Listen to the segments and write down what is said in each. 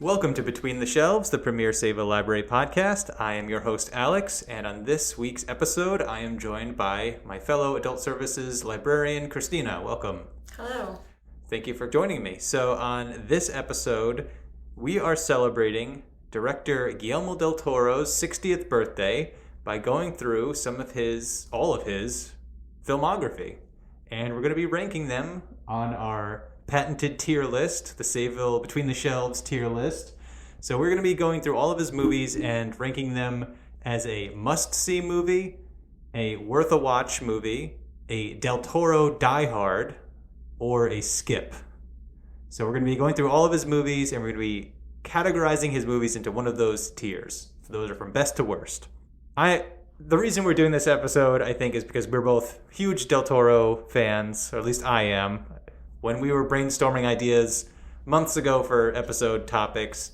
Welcome to Between the Shelves, the premier Save a Library podcast. I am your host, Alex, and on this week's episode, I am joined by my fellow Adult Services librarian, Kristina. Welcome. Hello. Thank you for joining me. So on this episode, we are celebrating director Guillermo Del Toro's 60th birthday by going through all of his filmography. And we're going to be ranking them on our patented tier list, the Sayville Between the Shelves tier list. So we're going to be going through all of his movies and ranking them as a must-see movie, a worth-a-watch movie, a Del Toro diehard, or a skip. So we're going to be going through all of his movies, and we're going to be categorizing his movies into one of those tiers. So those are from best to worst. The reason we're doing this episode, I think, is because we're both huge Del Toro fans, or at least I am. When we were brainstorming ideas months ago for episode topics,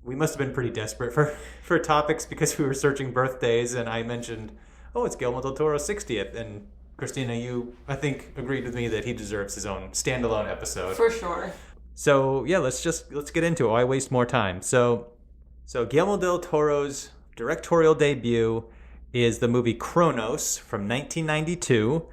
we must have been pretty desperate for topics because we were searching birthdays, and I mentioned, it's Guillermo Del Toro's 60th, and Kristina, you, I think, agreed with me that he deserves his own standalone episode. For sure. So, yeah, let's get into it. Why waste more time? So Guillermo Del Toro's directorial debut is the movie Cronos from 1992.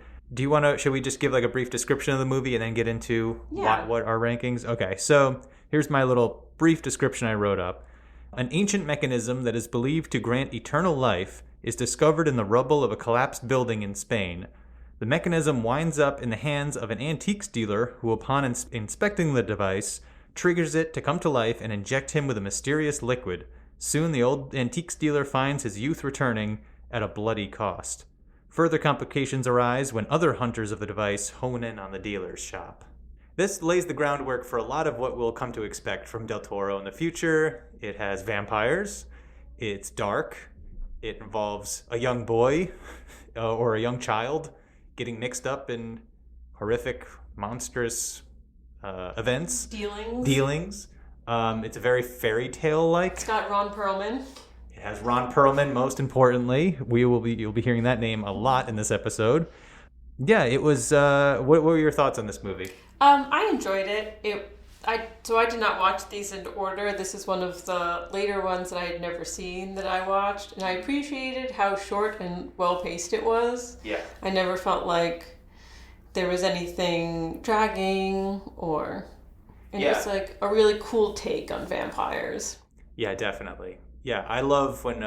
Should we just give like a brief description of the movie and then get into what our rankings? Okay, so here's my little brief description I wrote up. An ancient mechanism that is believed to grant eternal life is discovered in the rubble of a collapsed building in Spain. The mechanism winds up in the hands of an antiques dealer who, upon inspecting the device, triggers it to come to life and inject him with a mysterious liquid. Soon the old antiques dealer finds his youth returning at a bloody cost. Further complications arise when other hunters of the device hone in on the dealer's shop. This lays the groundwork for a lot of what we'll come to expect from Del Toro in the future. It has vampires, it's dark, it involves a young boy or a young child getting mixed up in horrific, monstrous events. Dealings. It's a very fairy tale-like. It's got Ron Perlman. It has Ron Perlman, most importantly. You'll be hearing that name a lot in this episode. Yeah, it was. What were your thoughts on this movie? I enjoyed it. I did not watch these in order. This is one of the later ones that I had never seen that I watched, and I appreciated how short and well-paced it was. Yeah. I never felt like there was anything dragging and it was like a really cool take on vampires. Yeah, definitely. Yeah, I love when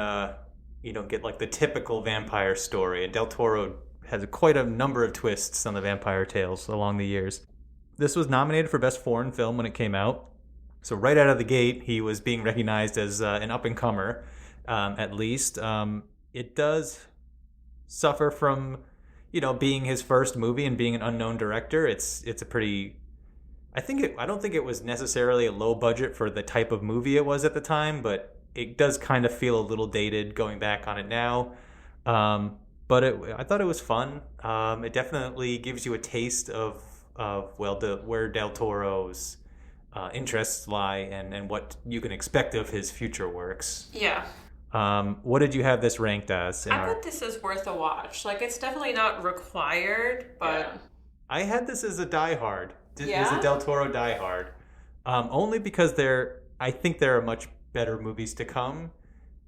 you don't get like the typical vampire story, and Del Toro has quite a number of twists on the vampire tales along the years. This was nominated for Best Foreign Film when it came out. So right out of the gate, he was being recognized as an up-and-comer, at least. It does suffer from, being his first movie and being an unknown director. It's a pretty... I don't think it was necessarily a low budget for the type of movie it was at the time, but it does kind of feel a little dated going back on it now. But I thought it was fun. It definitely gives you a taste of where Del Toro's interests lie and what you can expect of his future works. Yeah. What did you have this ranked as? I thought this is worth a watch. Like, it's definitely not required, but... Yeah. I had this as a diehard. Yeah? As a Del Toro diehard. Only because I think there are much better movies to come.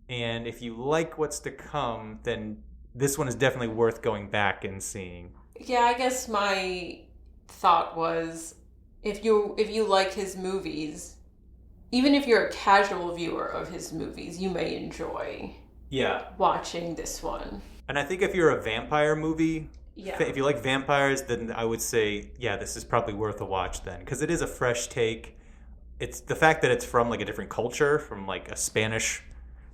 And if you like what's to come, then this one is definitely worth going back and seeing. Yeah, I guess my thought was, if you like his movies, even if you're a casual viewer of his movies, you may enjoy watching this one. And I think if you're a vampire movie, if you like vampires, then I would say, this is probably worth a watch then. Because it is a fresh take. It's the fact that it's from like a different culture, from like a Spanish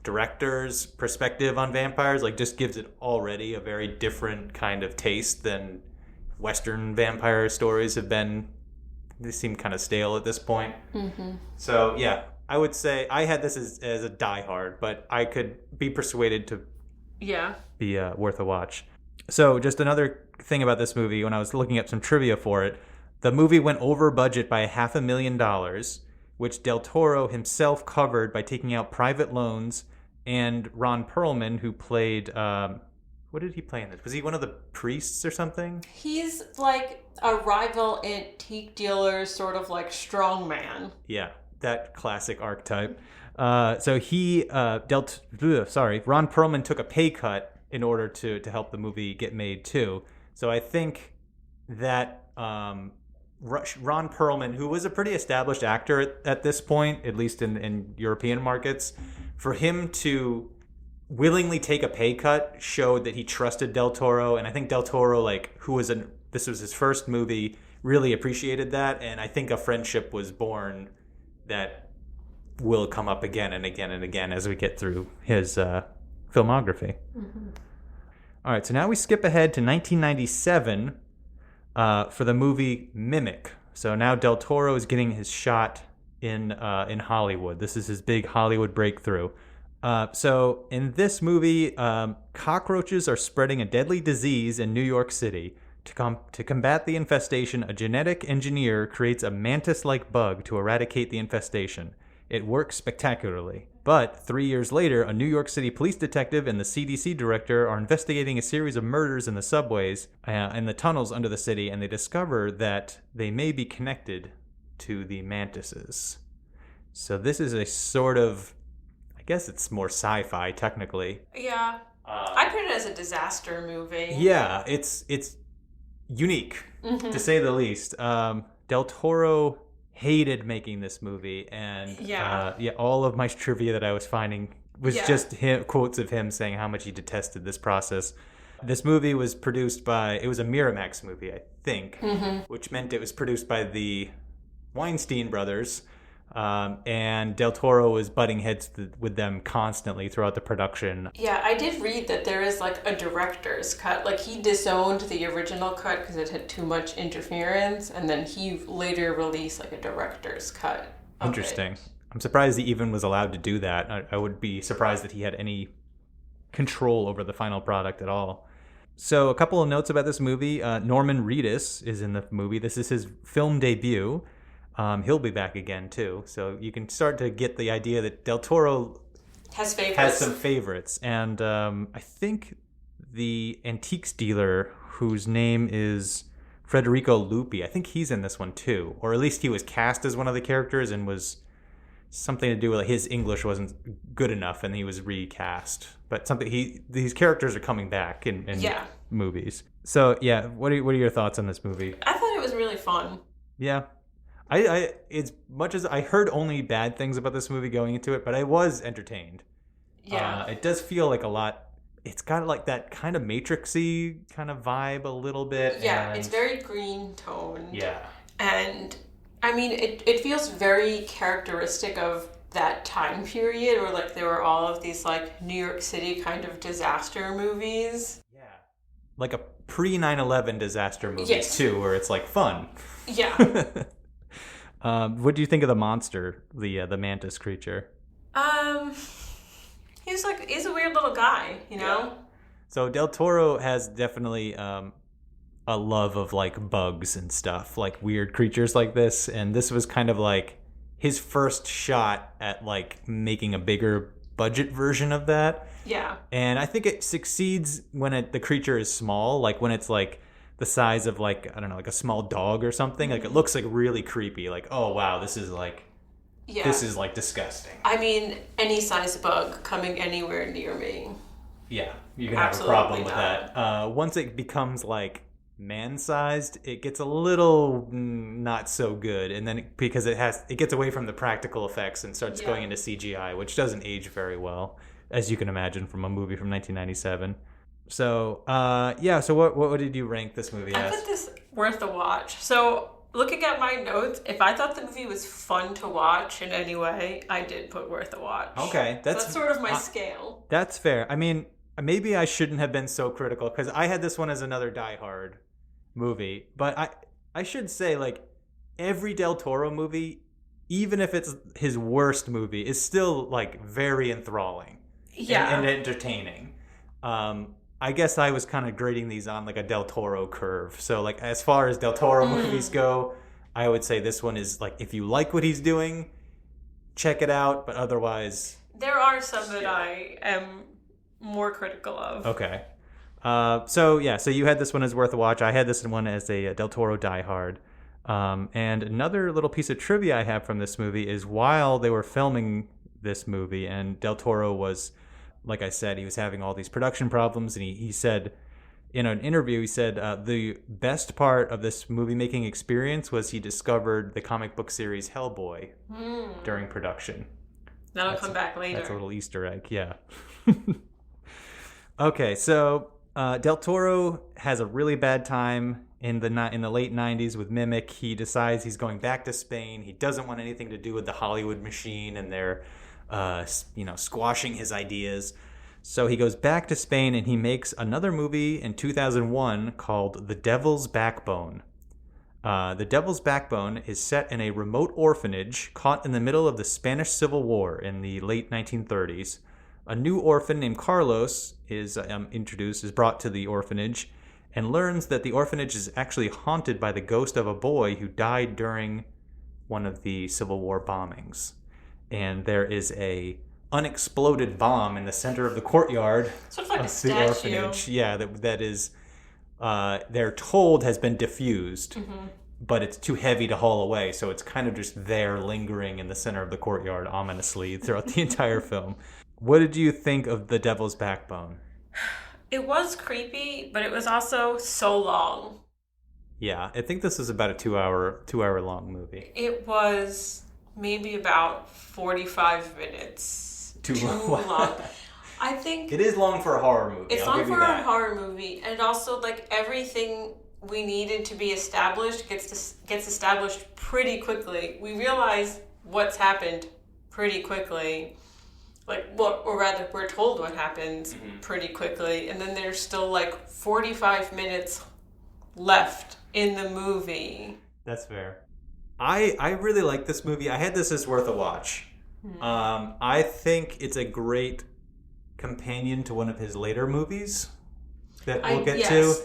director's perspective on vampires, like just gives it already a very different kind of taste than Western vampire stories have been. They seem kind of stale at this point. Mm-hmm. So I would say I had this as a diehard, but I could be persuaded to be worth a watch. So just another thing about this movie, when I was looking up some trivia for it, the movie went over budget by $500,000, which Del Toro himself covered by taking out private loans, and Ron Perlman, who played, what did he play in this? Was he one of the priests or something? He's like a rival antique dealer, sort of like strongman. Yeah. that classic archetype. So Ron Perlman took a pay cut in order to help the movie get made too. So I think that Ron Perlman, who was a pretty established actor at this point, at least in European markets, for him to willingly take a pay cut showed that he trusted Del Toro. And I think Del Toro, this was his first movie, really appreciated that. And I think a friendship was born that will come up again and again and again as we get through his filmography. Mm-hmm. All right, so now we skip ahead to 1997 for the movie Mimic. So now Del Toro is getting his shot in Hollywood. This is his big Hollywood breakthrough. So in this movie, cockroaches are spreading a deadly disease in New York City. To combat the infestation, a genetic engineer creates a mantis-like bug to eradicate the infestation. It works spectacularly. But 3 years later, a New York City police detective and the CDC director are investigating a series of murders in the subways and the tunnels under the city, and they discover that they may be connected to the mantises. So this is a sort of, I guess it's more sci-fi technically. Yeah. I put it as a disaster movie. Yeah, it's unique, to say the least. Del Toro hated making this movie, and all of my trivia that I was finding was just quotes of him saying how much he detested this process. This movie was produced by, it was a Miramax movie, I think, which meant it was produced by the Weinstein brothers, and Del Toro was butting heads with them constantly throughout the production. Yeah, I did read that there is like a director's cut. Like he disowned the original cut because it had too much interference, and then he later released like a director's cut. Interesting. I'm surprised he even was allowed to do that. I would be surprised that he had any control over the final product at all. So a couple of notes about this movie. Norman Reedus is in the movie. This is his film debut. He'll be back again too, so you can start to get the idea that Del Toro has some favorites. And I think the antiques dealer, whose name is Federico Lupi, I think he's in this one too, or at least he was cast as one of the characters and was something to do with his English wasn't good enough and he was recast. But these characters are coming back in movies. So yeah, what are your thoughts on this movie? I thought it was really fun. Yeah. I as much as I heard only bad things about this movie going into it, but I was entertained. Yeah. It does feel like a lot. It's got like that kind of Matrix-y kind of vibe a little bit. Yeah, it's very green toned. Yeah. And I mean, it feels very characteristic of that time period where like there were all of these like New York City kind of disaster movies. Yeah. Like a pre-9/11 disaster movies too, where it's like fun. Yeah. What do you think of the monster, the mantis creature? He's a weird little guy, you know? Yeah. So Del Toro has definitely a love of like bugs and stuff, like weird creatures like this, and this was kind of like his first shot at like making a bigger budget version of that. Yeah. And I think it succeeds when the creature is small, like when it's like the size of like, I don't know, like a small dog or something. Like it looks like really creepy. Like, oh wow, this is like disgusting. I mean, any size bug coming anywhere near me. Yeah, you can have a problem with that. Once it becomes like man-sized, it gets a little not so good, and then because it gets away from the practical effects and starts going into CGI, which doesn't age very well, as you can imagine from a movie from 1997. So, so what did you rank this movie as? I put this worth a watch. So, looking at my notes, if I thought the movie was fun to watch in any way, I did put worth a watch. Okay. That's sort of my scale. That's fair. I mean, maybe I shouldn't have been so critical, because I had this one as another Die Hard movie. But I should say, like, every Del Toro movie, even if it's his worst movie, is still, like, very enthralling. Yeah. And entertaining. I guess I was kind of grading these on like a Del Toro curve. So like as far as Del Toro movies go, I would say this one is like, if you like what he's doing, check it out. But otherwise, there are some that I am more critical of. Okay. So you had this one as worth a watch. I had this one as a Del Toro Die Hard. And another little piece of trivia I have from this movie is while they were filming this movie, and Del Toro was, like I said, he was having all these production problems, and he said in an interview, he said the best part of this movie-making experience was he discovered the comic book series Hellboy during production. That'll come back later. That's a little Easter egg, yeah. Okay, so Del Toro has a really bad time in the late 90s with Mimic. He decides he's going back to Spain. He doesn't want anything to do with the Hollywood machine, and they're squashing his ideas. So he goes back to Spain, and he makes another movie in 2001 called The Devil's Backbone. The Devil's Backbone is set in a remote orphanage caught in the middle of the Spanish Civil War in the late 1930s. A new orphan named Carlos is brought to the orphanage and learns that the orphanage is actually haunted by the ghost of a boy who died during one of the Civil War bombings. And there is a unexploded bomb in the center of the courtyard sort of like of the orphanage. Yeah, that is, they're told has been diffused, but it's too heavy to haul away, so it's kind of just there lingering in the center of the courtyard ominously throughout the entire film. What did you think of The Devil's Backbone? It was creepy, but it was also so long. Yeah, I think this is about a two hour long movie. It was maybe about 45 minutes. Too long. I think it is long for a horror movie. It's long for a horror movie, and also like everything we needed to be established gets established pretty quickly. We realize what's happened pretty quickly. Or rather, we're told what happens pretty quickly, and then there's still like 45 minutes left in the movie. That's fair. I really like this movie. I had this as worth a watch. I think it's a great companion to one of his later movies that we'll get to.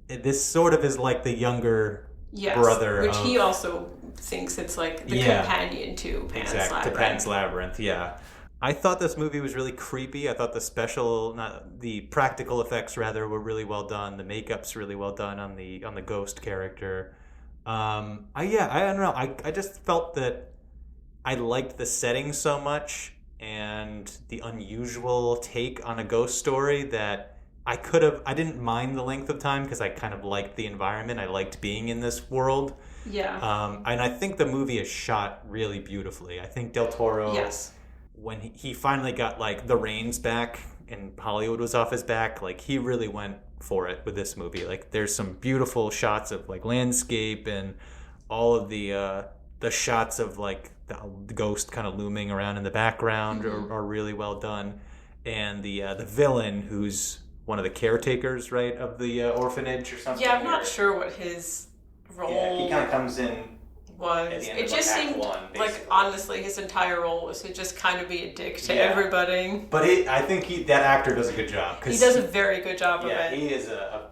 This sort of is like the younger brother. Which he also thinks it's like the companion to Pan's Labyrinth. To Pan's Labyrinth, yeah. I thought this movie was really creepy. I thought the practical effects rather were really well done. The makeup's really well done on the ghost character. I don't know. I just felt that I liked the setting so much and the unusual take on a ghost story that I didn't mind the length of time because I kind of liked the environment. I liked being in this world. Yeah. And I think the movie is shot really beautifully. I think Del Toro, when he finally got like the reins back and Hollywood was off his back, like he really went for it with this movie. Like there's some beautiful shots of like landscape and all of the shots of like the ghost kind of looming around in the background are really well done. And the villain, who's one of the caretakers, right, of the orphanage or something. Yeah, I'm not sure what his role. Yeah, he kind of comes in. It just seemed like honestly his entire role was to just kind of be a dick to everybody. But I think that actor does a good job. He does a very good job of it. Yeah, he is a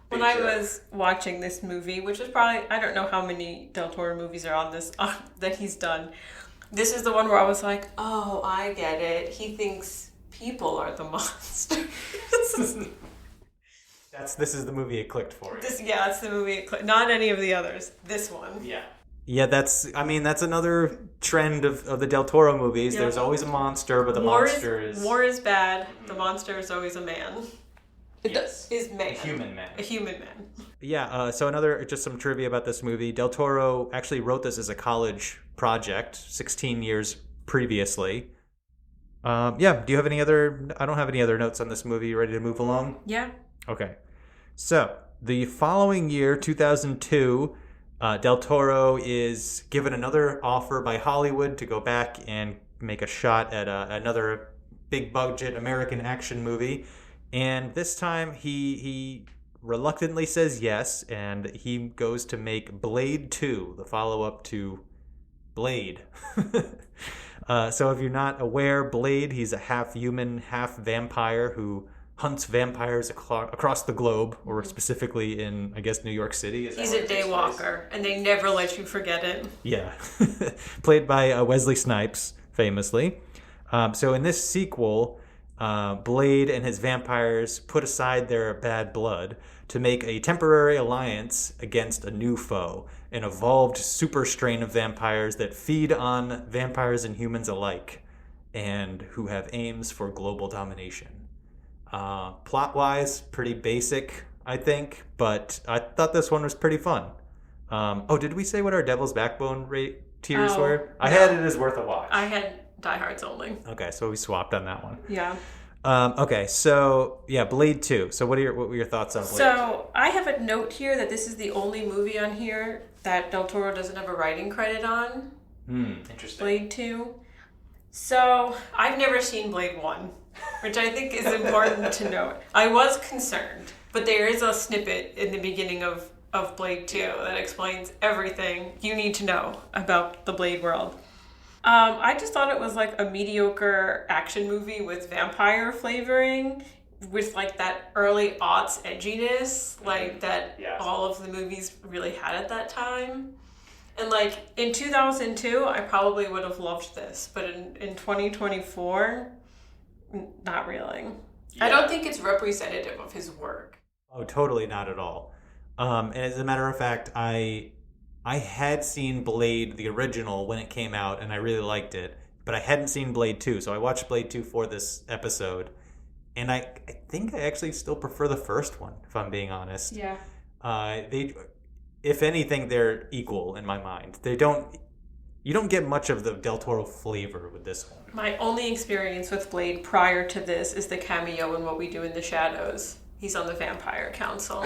when I was watching this movie, which is probably, I don't know how many Del Toro movies are on this that he's done. This is the one where I was like, oh, I get it. He thinks people are the monsters. This is the movie it clicked for you. It's the movie it clicked. Not any of the others. This one. Yeah. Yeah, that's another trend of the Del Toro movies. Yeah. There's always a monster, but the monster is... War is bad. The monster is always a man. Is man. A human man. A human man. Yeah, so just some trivia about this movie. Del Toro actually wrote this as a college project 16 years previously. Do you have any other... I don't have any other notes on this movie. You ready to move along? Yeah. Okay. So, the following year, 2002... Del Toro is given another offer by Hollywood to go back and make a shot at another big budget American action movie. And this time he reluctantly says yes, and he goes to make Blade 2, the follow-up to Blade. So if you're not aware, Blade, he's a half-human, half-vampire who hunts vampires across the globe, or specifically in, I guess, New York City. He's a daywalker, and they never let you forget it. Yeah. Played by Wesley Snipes, famously. So in this sequel, Blade and his vampires put aside their bad blood to make a temporary alliance against a new foe, an evolved super strain of vampires that feed on vampires and humans alike, and who have aims for global domination. Plot-wise, pretty basic, I think, but I thought this one was pretty fun. Did we say what our Devil's Backbone tiers were? I had it as worth a watch. I had Die Hards only. Okay, so we swapped on that one. Yeah. Okay, so yeah, Blade 2. So what were your thoughts on Blade? So I have a note here that this is the only movie on here that Del Toro doesn't have a writing credit on. Interesting. Blade 2. So I've never seen Blade 1, which I think is important to note. I was concerned, but there is a snippet in the beginning of Blade 2 that explains everything you need to know about the Blade world. I just thought it was like a mediocre action movie with vampire flavoring, with like that early aughts edginess, like that all of the movies really had at that time. And like in 2002, I probably would have loved this, but in 2024, not really. Yeah. I don't think it's representative of his work. Oh, totally not at all. And as a matter of fact, I had seen Blade, the original, when it came out, and I really liked it. But I hadn't seen Blade 2, so I watched Blade 2 for this episode. And I think I actually still prefer the first one, if I'm being honest. Yeah. If anything, they're equal in my mind. You don't get much of the Del Toro flavor with this one. My only experience with Blade prior to this is the cameo in What We Do in the Shadows. He's on the Vampire Council.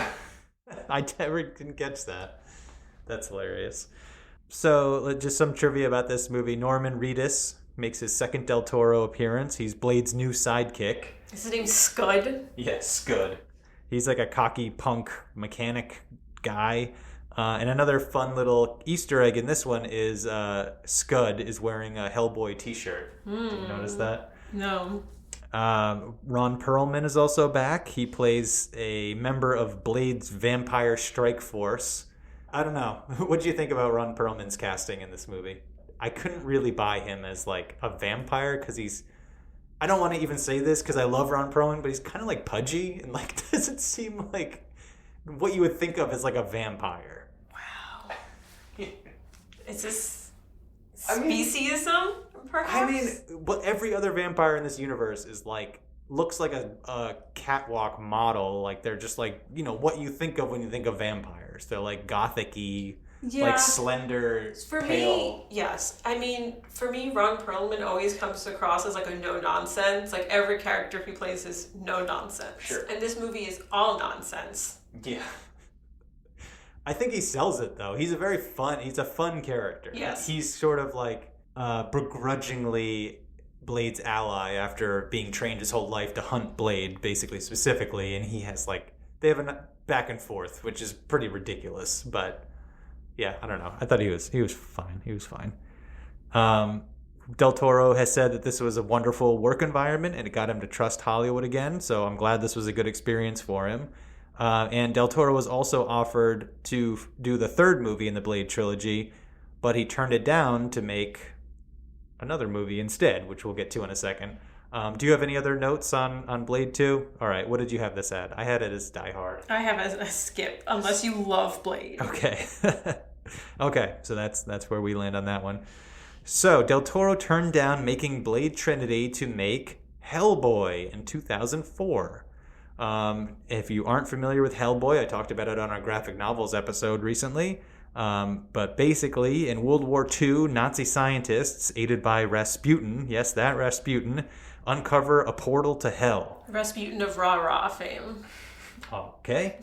I never didn't catch that. That's hilarious. So, just some trivia about this movie. Norman Reedus makes his second Del Toro appearance. He's Blade's new sidekick. Is his name Scud? Yes, Scud. He's like a cocky punk mechanic guy. And another fun little Easter egg in this one is Scud is wearing a Hellboy t-shirt. Did you notice that? No. Ron Perlman is also back. He plays a member of Blade's Vampire Strike Force. I don't know. What did you think about Ron Perlman's casting in this movie? I couldn't really buy him as like a vampire because I don't want to even say this because I love Ron Perlman, but he's kind of like pudgy and like doesn't seem like what you would think of as like a vampire. Wow. Is this speciesism, perhaps? I mean, but every other vampire in this universe is like, looks like a catwalk model. Like they're just like, what you think of when you think of vampires. They're like gothic-y, like slender, pale. Me, yes. I mean, for me, Ron Perlman always comes across as like a no-nonsense. Like every character he plays is no-nonsense. Sure. And this movie is all nonsense. Yeah. I think he sells it though. He's a fun character. Yes. He's sort of like begrudgingly Blade's ally after being trained his whole life to hunt Blade, basically, specifically, and he has they have a back and forth, which is pretty ridiculous, but yeah, I don't know. I thought he was fine. He was fine. Del Toro has said that this was a wonderful work environment and it got him to trust Hollywood again, so I'm glad this was a good experience for him. And Del Toro was also offered to do the third movie in the Blade trilogy, but he turned it down to make another movie instead, which we'll get to in a second. Do you have any other notes on Blade 2? All right, what did you have this at? I had it as Die Hard. I have a skip, unless you love Blade. Okay. Okay, so that's where we land on that one. So, Del Toro turned down making Blade Trinity to make Hellboy in 2004. If you aren't familiar with Hellboy, I talked about it on our graphic novels episode recently. But basically, in World War II, Nazi scientists, aided by Rasputin, yes, that Rasputin, uncover a portal to hell. Rasputin of Rah-Rah fame. Okay.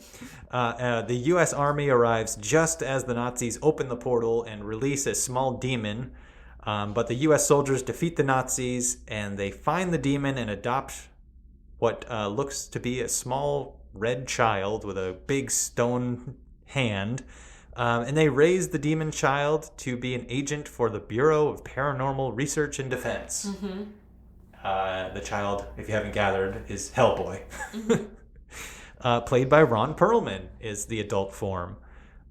The U.S. Army arrives just as the Nazis open the portal and release a small demon. But the U.S. soldiers defeat the Nazis, and they find the demon and adopt what looks to be a small red child with a big stone hand. And they raise the demon child to be an agent for the Bureau of Paranormal Research and Defense. Mm-hmm. The child, if you haven't gathered, is Hellboy. Mm-hmm. Played by Ron Perlman is the adult form.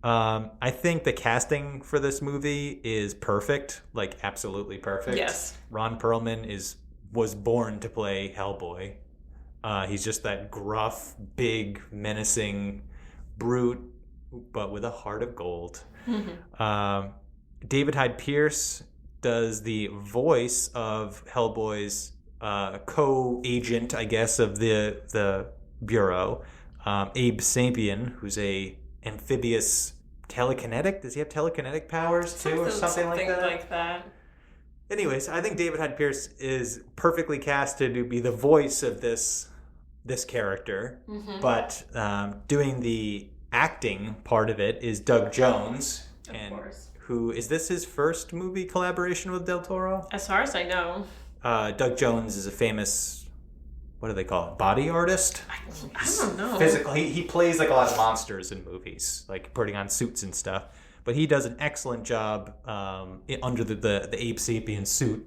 I think the casting for this movie is perfect, like absolutely perfect. Yes. Ron Perlman was born to play Hellboy. He's just that gruff, big, menacing brute, but with a heart of gold. David Hyde Pierce does the voice of Hellboy's co-agent, I guess, of the Bureau. Abe Sapien, who's a amphibious telekinetic. Does he have telekinetic powers too, or something like that? Anyways, I think David Hyde Pierce is perfectly casted to be the voice of this character, but doing the acting part of it is Doug Jones, of course. Who is this his first movie collaboration with Del Toro? As far as I know. Doug Jones is a famous, what do they call it, body artist? I don't know. Physical. He plays like a lot of monsters in movies, like putting on suits and stuff. But he does an excellent job under the Abe Sapien suit.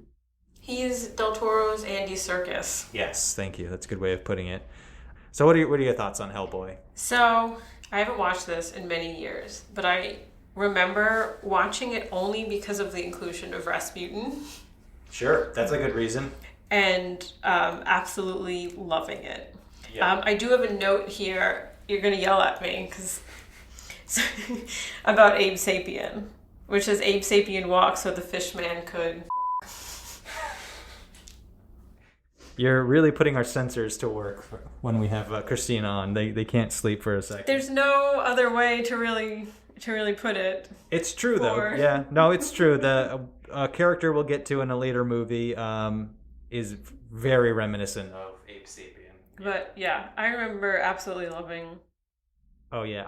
He's Del Toro's Andy Serkis. Yes, thank you. That's a good way of putting it. So what are your thoughts on Hellboy? So I haven't watched this in many years, but I remember watching it only because of the inclusion of Rasputin. Sure, that's a good reason. And absolutely loving it. Yeah. I do have a note here. You're going to yell at me because about Abe Sapien, which is Abe Sapien walks so the fishman could. You're really putting our censors to work when we have Kristina on. They can't sleep for a second. There's no other way to really put it. It's true, though. Yeah. No, it's true. The character we'll get to in a later movie is very reminiscent of Abe Sapien. But yeah, I remember absolutely loving. Oh, yeah.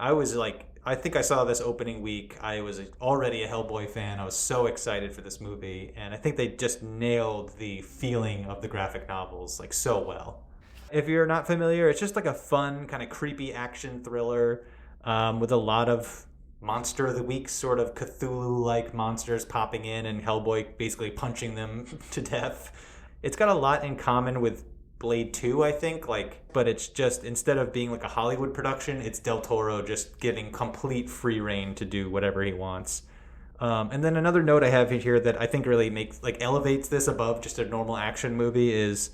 I think I saw this opening week. I was already a Hellboy fan. I was so excited for this movie. And I think they just nailed the feeling of the graphic novels like so well. If you're not familiar, it's just like a fun, kind of creepy action thriller with a lot of Monster of the Week sort of Cthulhu-like monsters popping in and Hellboy basically punching them to death. It's got a lot in common with Blade 2, I think, but it's just, instead of being like a Hollywood production, it's Del Toro just getting complete free reign to do whatever he wants. And then another note I have here that I think really elevates this above just a normal action movie is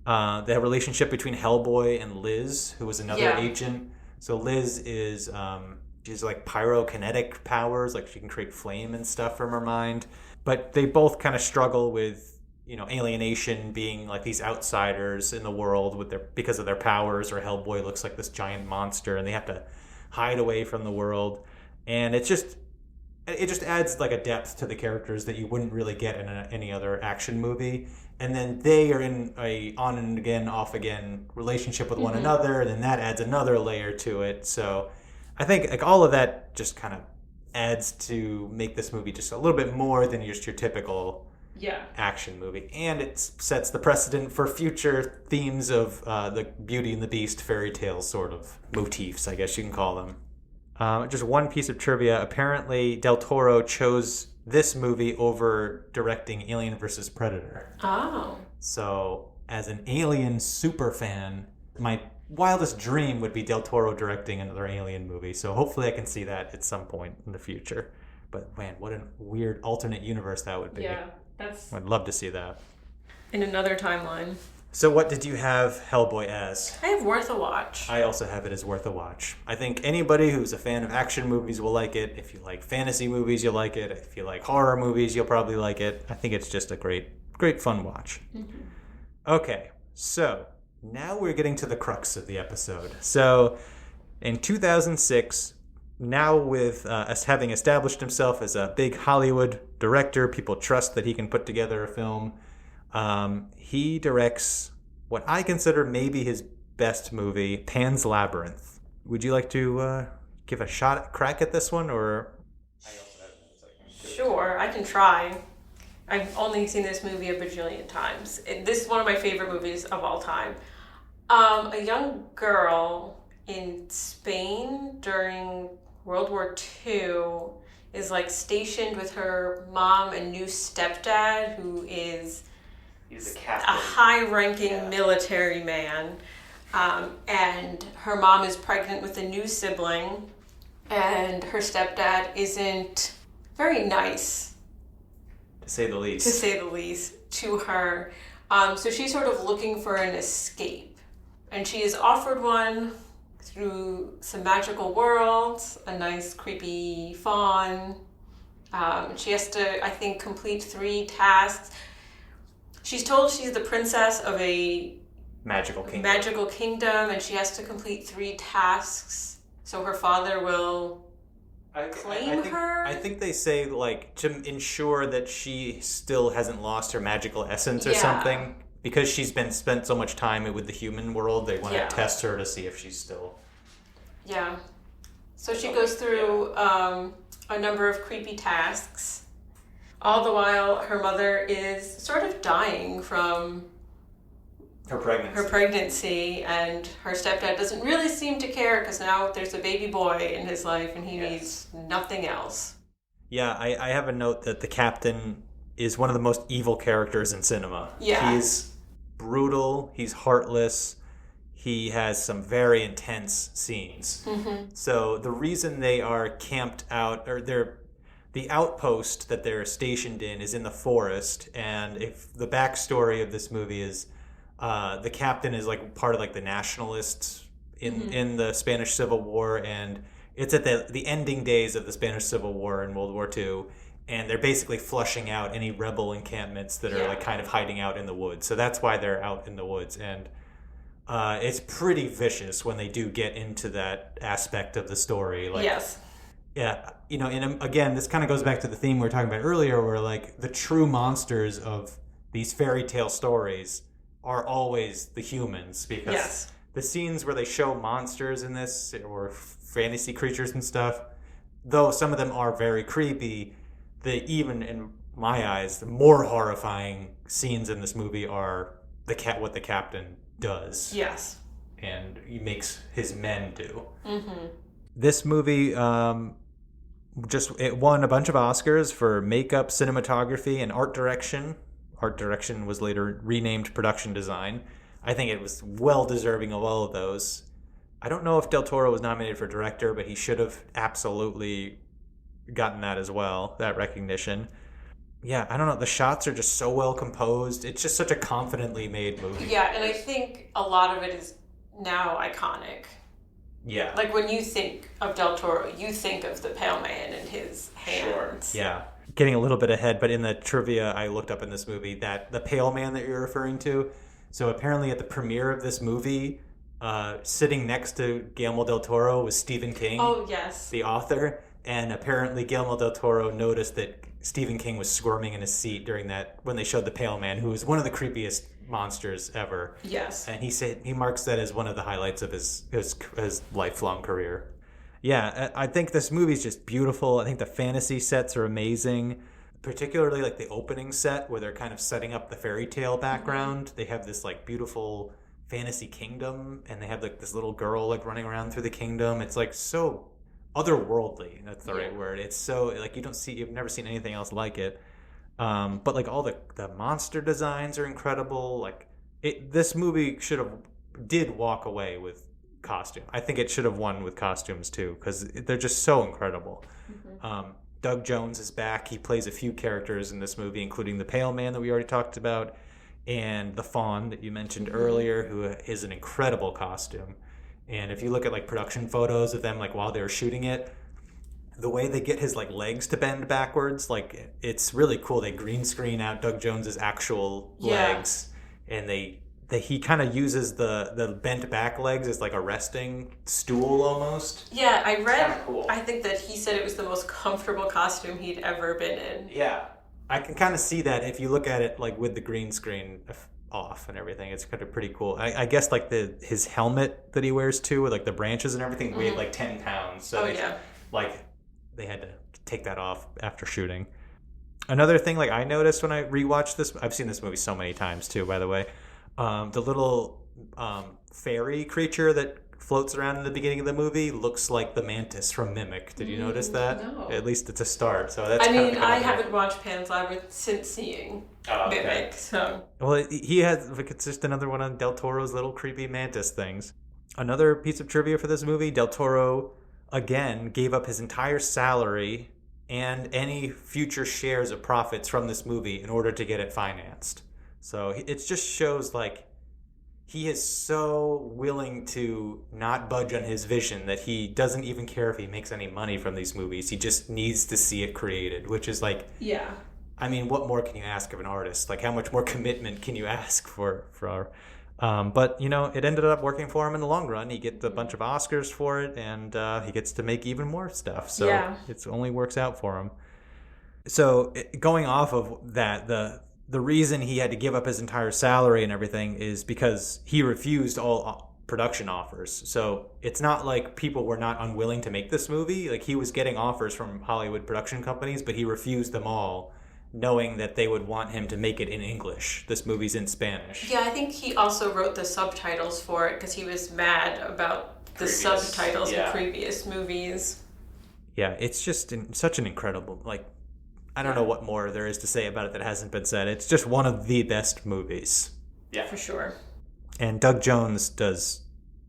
the relationship between Hellboy and Liz, who was another agent. So Liz is she's like pyrokinetic powers, like she can create flame and stuff from her mind. But they both kind of struggle with alienation, being like these outsiders in the world because of their powers, or Hellboy looks like this giant monster and they have to hide away from the world. And it just adds like a depth to the characters that you wouldn't really get in any other action movie. And then they are in a on and again, off again relationship with one another, and then that adds another layer to it. So I think like all of that just kind of adds to make this movie just a little bit more than just your typical action movie. And it sets the precedent for future themes of the Beauty and the Beast fairy tale sort of motifs, I guess you can call them. Just one piece of trivia. Apparently, Del Toro chose this movie over directing Alien vs. Predator. Oh. So, as an Alien super fan, my wildest dream would be Del Toro directing another Alien movie. So hopefully I can see that at some point in the future. But man, what a weird alternate universe that would be. Yeah. I'd love to see that. In another timeline. So what did you have Hellboy as? I have Worth a Watch. I also have it as Worth a Watch. I think anybody who's a fan of action movies will like it. If you like fantasy movies, you'll like it. If you like horror movies, you'll probably like it. I think it's just a great fun watch. Mm-hmm. Okay, so now we're getting to the crux of the episode. So in 2006... Now with us having established himself as a big Hollywood director, people trust that he can put together a film. He directs what I consider maybe his best movie, Pan's Labyrinth. Would you like to give a crack at this one, or? Sure, I can try. I've only seen this movie a bajillion times. This is one of my favorite movies of all time. A young girl in Spain during World War II is like stationed with her mom and new stepdad, who is a high-ranking military man. And her mom is pregnant with a new sibling, and her stepdad isn't very nice, to say the least, to her. So she's sort of looking for an escape, and she is offered one through some magical worlds, a nice creepy fawn. She has to, I think, complete 3 tasks. She's told she's the princess of a magical kingdom, and she has to complete 3 tasks so her father will claim her. I think they say, like, to ensure that she still hasn't lost her magical essence or something. Because she's spent so much time with the human world, they want to test her to see if she's still... Yeah. So she goes through a number of creepy tasks. All the while, her mother is sort of dying from her pregnancy, and her stepdad doesn't really seem to care because now there's a baby boy in his life and he needs nothing else. Yeah, I have a note that the captain is one of the most evil characters in cinema. Yeah. He's brutal, he's heartless, he has some very intense scenes. Mm-hmm. So the reason they are camped out, or the outpost that they're stationed in is in the forest, and if the backstory of this movie is the captain is like part of like the nationalists in the Spanish Civil War, and it's at the ending days of the Spanish Civil War in World War II, and they're basically flushing out any rebel encampments that are like kind of hiding out in the woods. So that's why they're out in the woods, and it's pretty vicious when they do get into that aspect of the story. Like, yes. Yeah, and again, this kind of goes back to the theme we were talking about earlier, where like the true monsters of these fairy tale stories are always the humans, because the scenes where they show monsters in this or fantasy creatures and stuff, though some of them are very creepy, even in my eyes, the more horrifying scenes in this movie are what the captain does. Yes. And he makes his men do. Mm-hmm. This movie it won a bunch of Oscars for makeup, cinematography, and art direction. Art direction was later renamed production design. I think it was well deserving of all of those. I don't know if Del Toro was nominated for director, but he should have absolutely gotten that as well, that recognition. Yeah, I don't know. The shots are just so well composed. It's just such a confidently made movie. Yeah, and I think a lot of it is now iconic. Yeah. Like when you think of Del Toro, you think of the Pale Man and his hands. Sure. Yeah. Getting a little bit ahead, but in the trivia I looked up in this movie, that the Pale Man that you're referring to, so apparently at the premiere of this movie, sitting next to Guillermo Del Toro was Stephen King. Oh, yes. The author. And apparently Guillermo Del Toro noticed that Stephen King was squirming in his seat when they showed the Pale Man, who was one of the creepiest monsters ever. Yes. And he said he marks that as one of the highlights of his lifelong career. Yeah, I think this movie's just beautiful. I think the fantasy sets are amazing, particularly like the opening set where they're kind of setting up the fairy tale background. Mm-hmm. They have this like beautiful fantasy kingdom, and they have like this little girl like running around through the kingdom. It's like so otherworldly. That's the right word. It's so like you've never seen anything else like it. But like all the monster designs are incredible. Like this movie did walk away with costume. I think it should have won with costumes too, because they're just so incredible. Mm-hmm. Doug Jones is back. He plays a few characters in this movie, including the Pale Man that we already talked about, and the Fawn that you mentioned earlier, who is an incredible costume. And if you look at like production photos of them, like while they were shooting it, the way they get his like legs to bend backwards, like it's really cool. They green screen out Doug Jones's actual legs, and he kind of uses the bent back legs as like a resting stool almost. Yeah, I read. Cool. I think that he said it was the most comfortable costume he'd ever been in. Yeah, I can kind of see that if you look at it like with the green screen off and everything. It's kind of pretty cool. I guess like his helmet that he wears too, with like the branches and everything, weighed like 10 pounds. So they had to take that off after shooting. Another thing like I noticed when I rewatched this, I've seen this movie so many times too, by the way. The little fairy creature that floats around in the beginning of the movie looks like the mantis from Mimic. Did you notice that? No. At least it's a start. So that's. I haven't watched Pan's Labyrinth since seeing Mimic. So. Well, he has like it's just another one on Del Toro's little creepy mantis things. Another piece of trivia for this movie: Del Toro again gave up his entire salary and any future shares of profits from this movie in order to get it financed. So it just shows like he is so willing to not budge on his vision that he doesn't even care if he makes any money from these movies. He just needs to see it created, which is like, yeah. I mean, what more can you ask of an artist? Like, how much more commitment can you ask for our... But, you know, it ended up working for him in the long run. He gets a bunch of Oscars for it, and he gets to make even more stuff. So it only works out for him. So going off of that, the reason he had to give up his entire salary and everything is because he refused all production offers. So it's not like people were not unwilling to make this movie. Like, he was getting offers from Hollywood production companies, but he refused them all, knowing that they would want him to make it in English. This movie's in Spanish. Yeah, I think he also wrote the subtitles for it because he was mad about the subtitles in previous movies. Yeah, it's just such an incredible, like, I don't know what more there is to say about it that hasn't been said. It's just one of the best movies. Yeah, for sure. And Doug Jones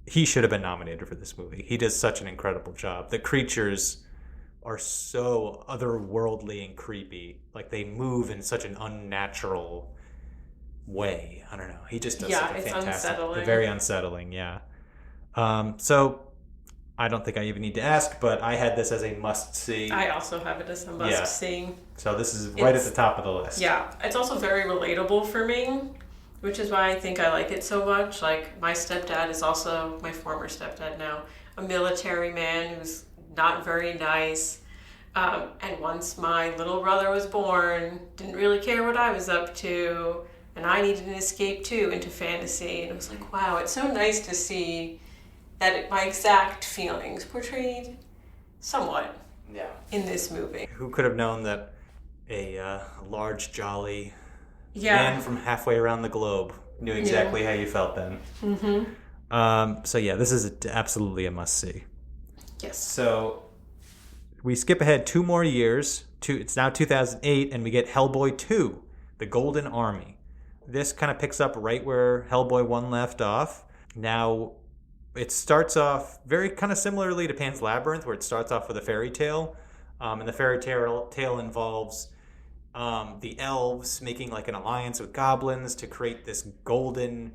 he should have been nominated for this movie. He does such an incredible job. The creatures are so otherworldly and creepy. Like, they move in such an unnatural way. I don't know. He just does such a fantastic... unsettling. Very unsettling, yeah. So, I don't think I even need to ask, but I had this as a must-see. I also have it as a must-see. So this is right at the top of the list. Yeah. It's also very relatable for me, which is why I think I like it so much. Like, my stepdad is also, my former stepdad now, a military man who's not very nice. And once my little brother was born, didn't really care what I was up to, and I needed an escape too into fantasy. And it was like, wow, it's so nice to see that my exact feelings portrayed somewhat in this movie. Who could have known that a large, jolly man from halfway around the globe knew exactly how you felt then? Mm-hmm. So yeah, this is absolutely a must-see. Yes. So we skip ahead 2 more years. It's now 2008, and we get Hellboy 2, The Golden Army. This kind of picks up right where Hellboy 1 left off. Now, it starts off very kind of similarly to Pan's Labyrinth, where it starts off with a fairy tale. And the fairy tale involves the elves making like an alliance with goblins to create this golden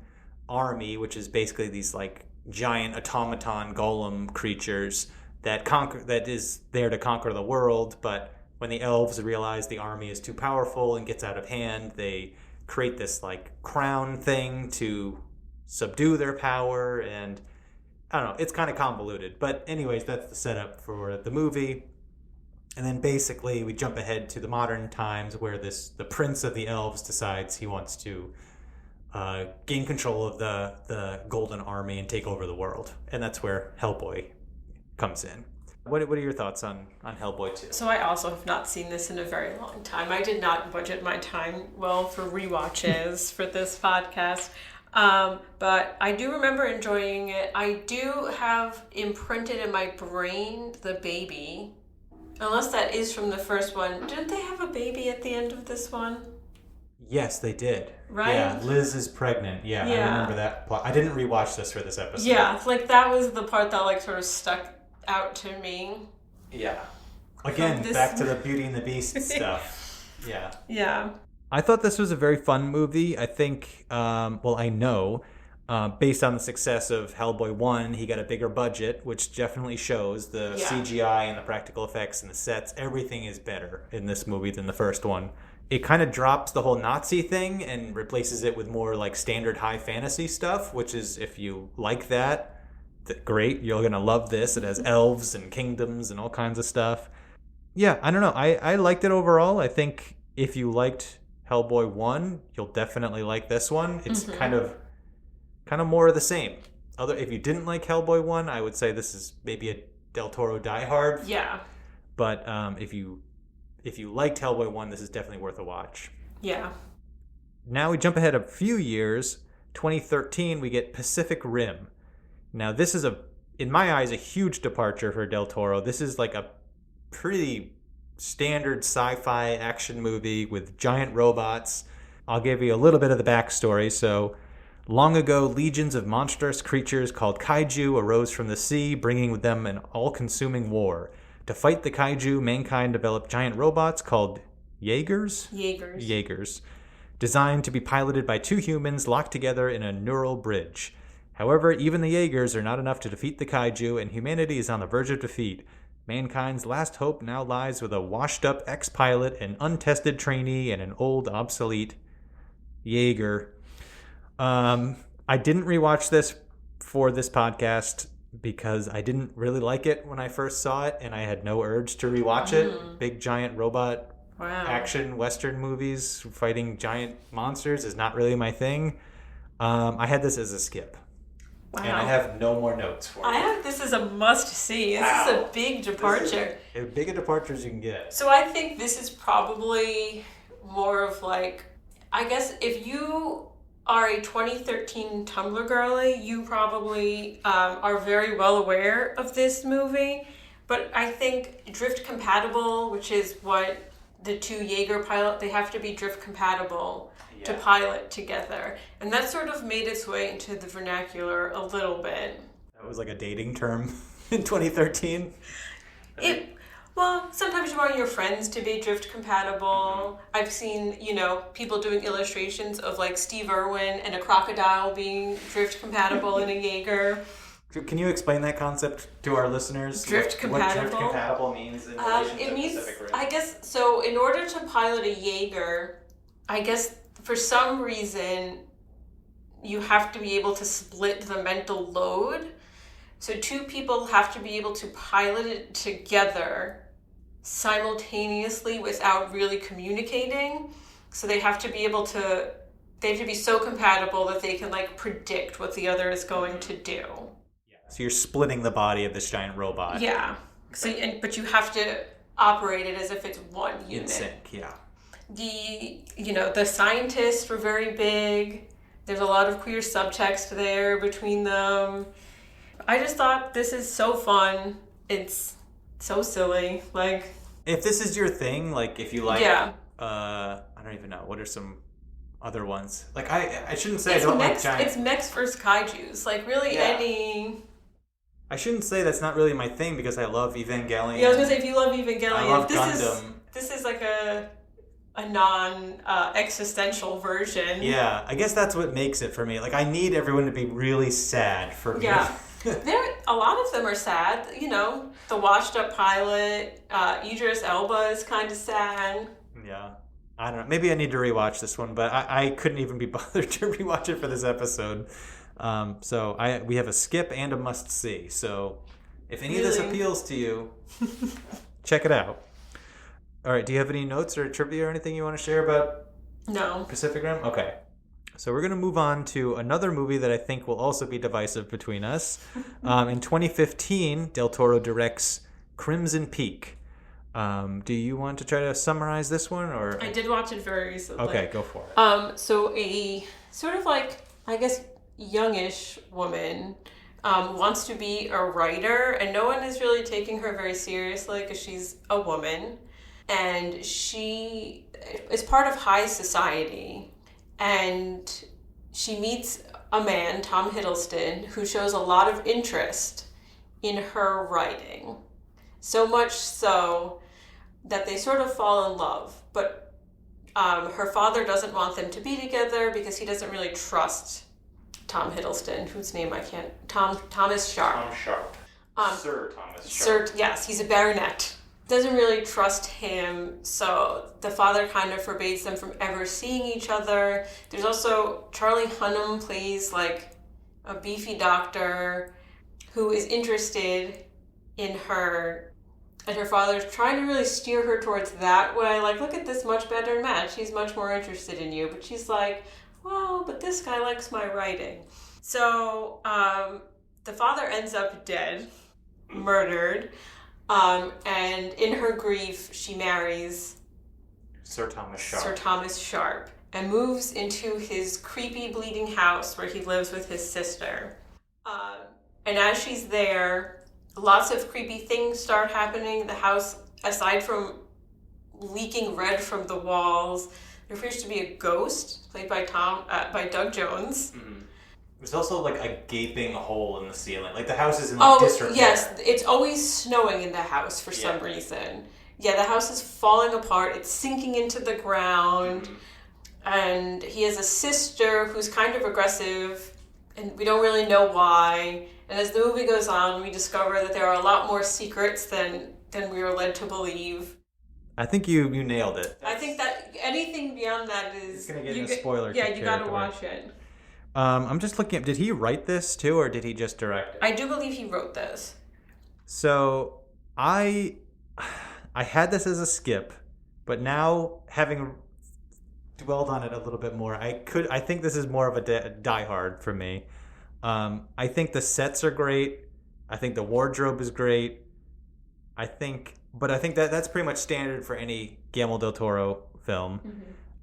army, which is basically these like giant automaton golem creatures that is there to conquer the world. But when the elves realize the army is too powerful and gets out of hand, they create this like crown thing to subdue their power. And I don't know, it's kind of convoluted, but anyways, that's the setup for the movie. And then basically we jump ahead to the modern times where the prince of the elves decides he wants to gain control of the golden army and take over the world. And that's where Hellboy comes in. What are your thoughts on Hellboy 2? So I also have not seen this in a very long time. I did not budget my time well for rewatches for this podcast. But I do remember enjoying it. I do have imprinted in my brain the baby. Unless that is from the first one. Didn't they have a baby at the end of this one? Yes, they did. Right? Yeah, Liz is pregnant. Yeah, I remember that plot. I didn't rewatch this for this episode. Yeah, like that was the part that like sort of stuck out to me. Yeah. Again, back to the Beauty and the Beast stuff. Yeah. Yeah. I thought this was a very fun movie. I think, I know, based on the success of Hellboy 1, he got a bigger budget, which definitely shows. The CGI and the practical effects and the sets, everything is better in this movie than the first one. It kind of drops the whole Nazi thing and replaces it with more like standard high fantasy stuff, which is, if you like that, great. You're going to love this. It has elves and kingdoms and all kinds of stuff. Yeah, I don't know. I liked it overall. I think if you liked Hellboy 1, you'll definitely like this one. It's kind of more of the same. If you didn't like Hellboy 1, I would say this is maybe a Del Toro diehard. Yeah. But if you liked Hellboy 1, this is definitely worth a watch. Yeah. Now we jump ahead a few years. 2013, we get Pacific Rim. Now this is in my eyes, a huge departure for Del Toro. This is like a pretty standard sci-fi action movie with giant robots. I'll give you a little bit of the backstory. So, long ago, legions of monstrous creatures called kaiju arose from the sea, bringing with them an all-consuming war. To fight the kaiju, mankind developed giant robots called Jaegers. designed to be piloted by two humans locked together in a neural bridge. However, even the Jaegers are not enough to defeat the kaiju, and humanity is on the verge of defeat. Mankind's last hope now lies with a washed-up ex-pilot, an untested trainee, and an old, obsolete Jaeger. I didn't rewatch this for this podcast because I didn't really like it when I first saw it, and I had no urge to rewatch it. Big, giant robot action Western movies fighting giant monsters is not really my thing. I had this as a skip. Wow. And I have no more notes for it. I have this as a must-see. This is a big departure. As big a departure as you can get. So I think this is probably more of like, I guess if you are a 2013 Tumblr girly, you probably are very well aware of this movie. But I think drift compatible, which is what the two Jaeger pilot, they have to be drift compatible to pilot together. And that sort of made its way into the vernacular a little bit. That was like a dating term in 2013? Well, sometimes you want your friends to be drift compatible. I've seen, people doing illustrations of like Steve Irwin and a crocodile being drift compatible in a Jaeger. Can you explain that concept to our listeners? Drift compatible? What drift compatible means in relation to Pacific Rim? I guess, so in order to pilot a Jaeger, I guess for some reason you have to be able to split the mental load. So two people have to be able to pilot it together simultaneously without really communicating. So they have to be so compatible that they can like predict what the other is going to do. Yeah. So you're splitting the body of this giant robot. Yeah. But you have to operate it as if it's one unit. In sync, yeah. The scientists were very big. There's a lot of queer subtext there between them. I just thought this is so fun. It's so silly. Like, if this is your thing, like if you like, I don't even know. What are some other ones? Like I shouldn't say I don't like giant. It's mechs versus kaijus. Like really any. I shouldn't say that's not really my thing because I love Evangelion. Yeah, I was gonna say if you love Evangelion, I love Gundam. This is like a non-existential version. Yeah, I guess that's what makes it for me. Like, I need everyone to be really sad for me. Yeah. A lot of them are sad. The washed-up pilot, Idris Elba is kind of sad. Yeah. I don't know. Maybe I need to rewatch this one, but I couldn't even be bothered to rewatch it for this episode. So we have a skip and a must-see. So if any of this appeals to you, check it out. All right, do you have any notes or trivia or anything you want to share about Pacific Rim? Okay. So we're going to move on to another movie that I think will also be divisive between us. In 2015, Del Toro directs Crimson Peak. Do you want to try to summarize this one? Or I did watch it very recently. Okay, go for it. So a sort of like, I guess, youngish woman wants to be a writer, and no one is really taking her very seriously because she's a woman. And she is part of high society. And she meets a man, Tom Hiddleston, who shows a lot of interest in her writing. So much so that they sort of fall in love. But her father doesn't want them to be together because he doesn't really trust Tom Hiddleston, whose name I can't... Thomas Sharp. Tom Sharp. Sir Thomas Sharp. Yes, he's a baronet. Doesn't really trust him, so the father kind of forbids them from ever seeing each other. There's also Charlie Hunnam plays like a beefy doctor who is interested in her, and her father's trying to really steer her towards that way. Like, look at this much better match. He's much more interested in you. But she's like, well, but this guy likes my writing. So the father ends up dead, murdered. And in her grief, she marries Sir Thomas Sharp and moves into his creepy bleeding house where he lives with his sister. And as she's there, lots of creepy things start happening. The house, aside from leaking red from the walls, there appears to be a ghost played by Doug Jones. Mm-hmm. There's also like a gaping hole in the ceiling. Like the house is in disrepair. Yes, it's always snowing in the house for some reason. Yeah, the house is falling apart. It's sinking into the ground. and he has a sister who's kind of aggressive, and we don't really know why. And as the movie goes on, we discover that there are a lot more secrets than we were led to believe. I think you nailed it. I think that anything beyond that is... It's going to get into spoiler Yeah, you got to watch it. I'm just looking up, did he write this too, or did he just direct it? I do believe he wrote this. So, I had this as a skip, but now, having dwelled on it a little bit more, I think this is more of a Die Hard for me. I think the sets are great. I think the wardrobe is great. I think that's pretty much standard for any Guillermo Del Toro film.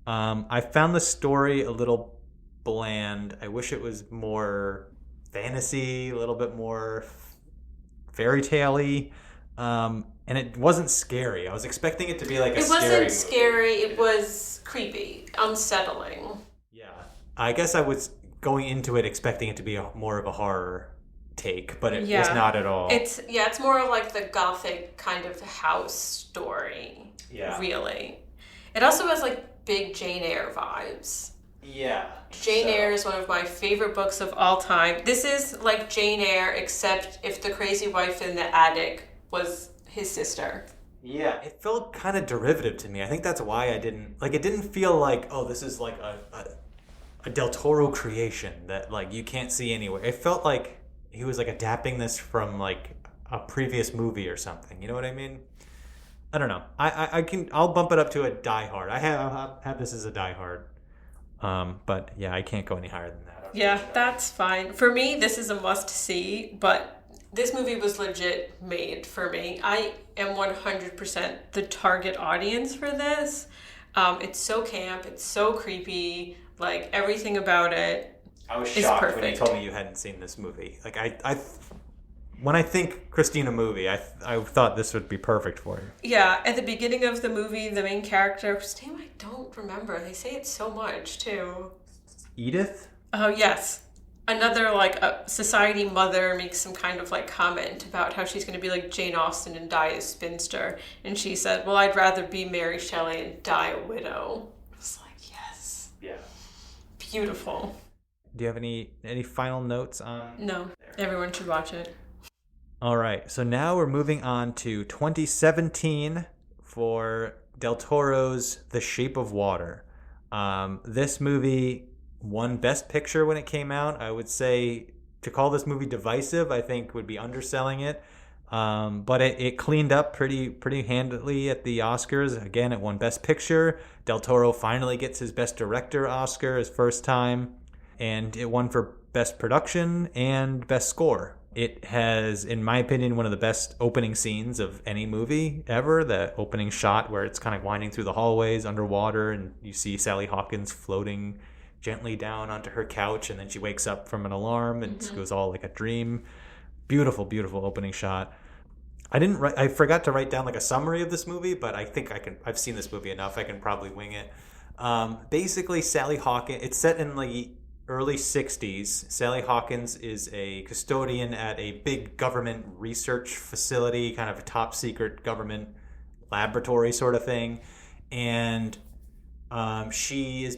Mm-hmm. I found the story a little bland. I wish it was more fantasy, a little bit more fairy tale-y. And it wasn't scary. I was expecting it to be like a scary movie. It wasn't scary. It was creepy, unsettling. Yeah. I guess I was going into it expecting it to be more of a horror take, but it was not at all. It's more of like the gothic kind of house story. Yeah. Really. It also has like big Jane Eyre vibes. Yeah. Jane Eyre is one of my favorite books of all time. This is like Jane Eyre, except if the crazy wife in the attic was his sister. Yeah, it felt kind of derivative to me. I think that's why I didn't... Like, it didn't feel like, oh, this is like a Del Toro creation that, like, you can't see anywhere. It felt like he was, like, adapting this from, like, a previous movie or something. You know what I mean? I don't know. I'll bump it up to a Die Hard. I'll have this as a Die Hard. But, yeah, I can't go any higher than that. Yeah, that's fine. For me, this is a must-see, but this movie was legit made for me. I am 100% the target audience for this. It's so camp. It's so creepy. Like, everything about it I was shocked when you told me you hadn't seen this movie. Like, when I think Kristina movie, I thought this would be perfect for you. Yeah, at the beginning of the movie, the main character, whose name I don't remember. They say it so much, too. Edith? Oh, yes. Another, like, a society mother makes some kind of, like, comment about how she's going to be like Jane Austen and die a spinster. And she said, well, I'd rather be Mary Shelley and die a widow. I was like, yes. Yeah. Beautiful. Do you have any final notes on... No. Everyone should watch it. All right. So now we're moving on to 2017 for Del Toro's The Shape of Water. This movie won Best Picture when it came out. I would say to call this movie divisive, I think would be underselling it. But it cleaned up pretty handily at the Oscars. Again, it won Best Picture. Del Toro finally gets his Best Director Oscar, his first time. And it won for Best Production and Best Score. It has, in my opinion, one of the best opening scenes of any movie ever. The opening shot where it's kind of winding through the hallways underwater and you see Sally Hawkins floating gently down onto her couch, and then she wakes up from an alarm and it goes all like a dream. Beautiful, beautiful opening shot. I forgot to write down like a summary of this movie, but I think I've seen this movie enough. I can probably wing it. Basically, Sally Hawkins, it's set in the early 60s. Sally Hawkins is a custodian at a big government research facility, kind of a top secret government laboratory sort of thing. And she's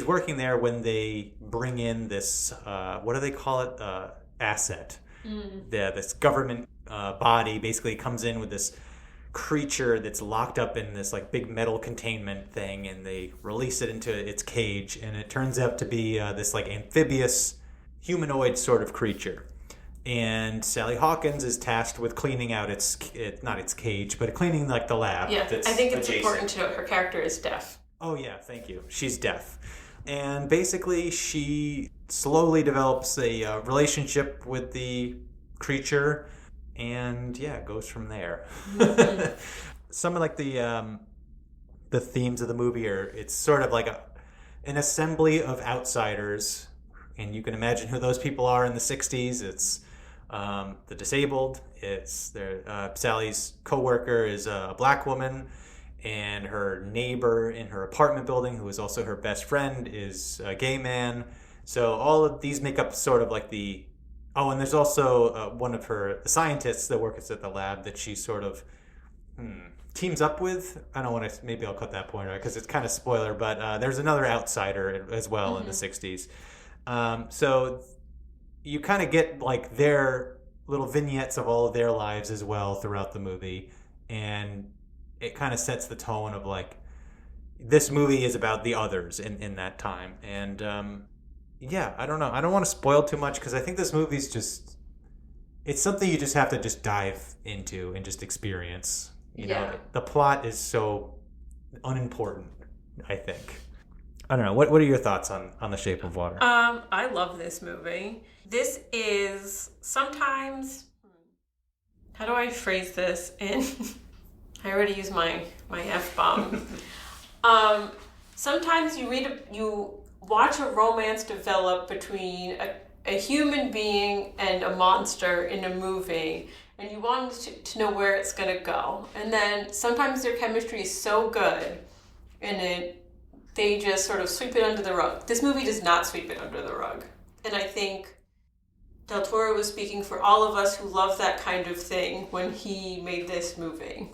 working there when they bring in this, what do they call it? Asset. This government body basically comes in with this creature that's locked up in this like big metal containment thing, and they release it into its cage, and it turns out to be this like amphibious humanoid sort of creature. And Sally Hawkins is tasked with cleaning out not its cage, but cleaning like the lab. Yeah, I think it's important to note her character is deaf. Oh yeah, thank you. She's deaf. And basically she slowly develops a relationship with the creature, and yeah, it goes from there. Some of like the themes of the movie it's sort of like an assembly of outsiders, and you can imagine who those people are in the 60s. It's the disabled. It's Sally's coworker is a black woman, and her neighbor in her apartment building, who is also her best friend, is a gay man. So all of these make up sort of like the... Oh, and there's also one of the scientists that works at the lab that she's sort of teams up with, I don't want to, maybe I'll cut that point out because it's kind of spoiler, but there's another outsider as well in the 60s. So you kind of get like their little vignettes of all of their lives as well throughout the movie. And it kind of sets the tone of like, this movie is about the others in that time. And I don't know. I don't want to spoil too much because I think this movie's just, it's something you just have to just dive into and just experience. You know, the plot is so unimportant, I think. I don't know. What are your thoughts on The Shape of Water? I love this movie. This is sometimes, how do I phrase this? And I already used my F-bomb. Sometimes you watch a romance develop between a human being and a monster in a movie, and you want to know where it's going to go. And then sometimes their chemistry is so good, and they just sort of sweep it under the rug. This movie does not sweep it under the rug. And I think Del Toro was speaking for all of us who love that kind of thing when he made this movie.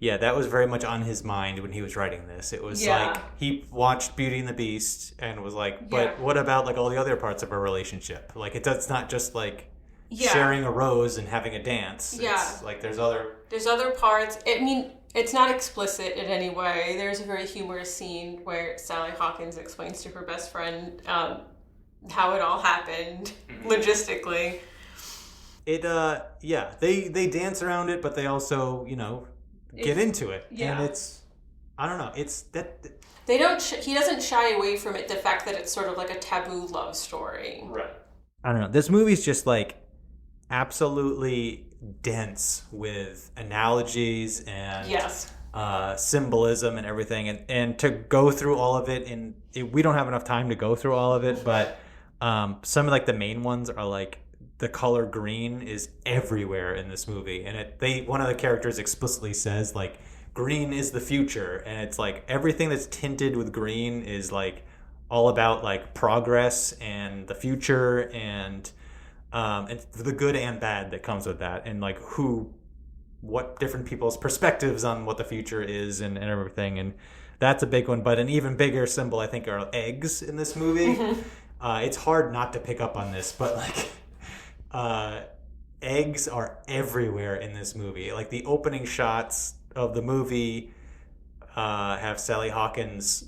Yeah, that was very much on his mind when he was writing this. It was like he watched Beauty and the Beast and was like, but what about like all the other parts of our relationship? Like it's not just like sharing a rose and having a dance. Yeah. It's like there's other parts. I mean, it's not explicit in any way. There's a very humorous scene where Sally Hawkins explains to her best friend how it all happened logistically. They dance around it, but they also, get into it. Yeah. And it's, I don't know, it's that... He doesn't shy away from it, the fact that it's sort of like a taboo love story. Right. I don't know, this movie's just like absolutely dense with analogies and symbolism and everything. And to go through all of it, we don't have enough time to go through all of it, but some of like the main ones are like, the color green is everywhere in this movie, and one of the characters explicitly says like green is the future, and it's like everything that's tinted with green is like all about like progress and the future and the good and bad that comes with that, and like what different people's perspectives on what the future is and everything, and that's a big one. But an even bigger symbol I think are eggs in this movie. It's hard not to pick up on this, but like eggs are everywhere in this movie. Like the opening shots of the movie have Sally Hawkins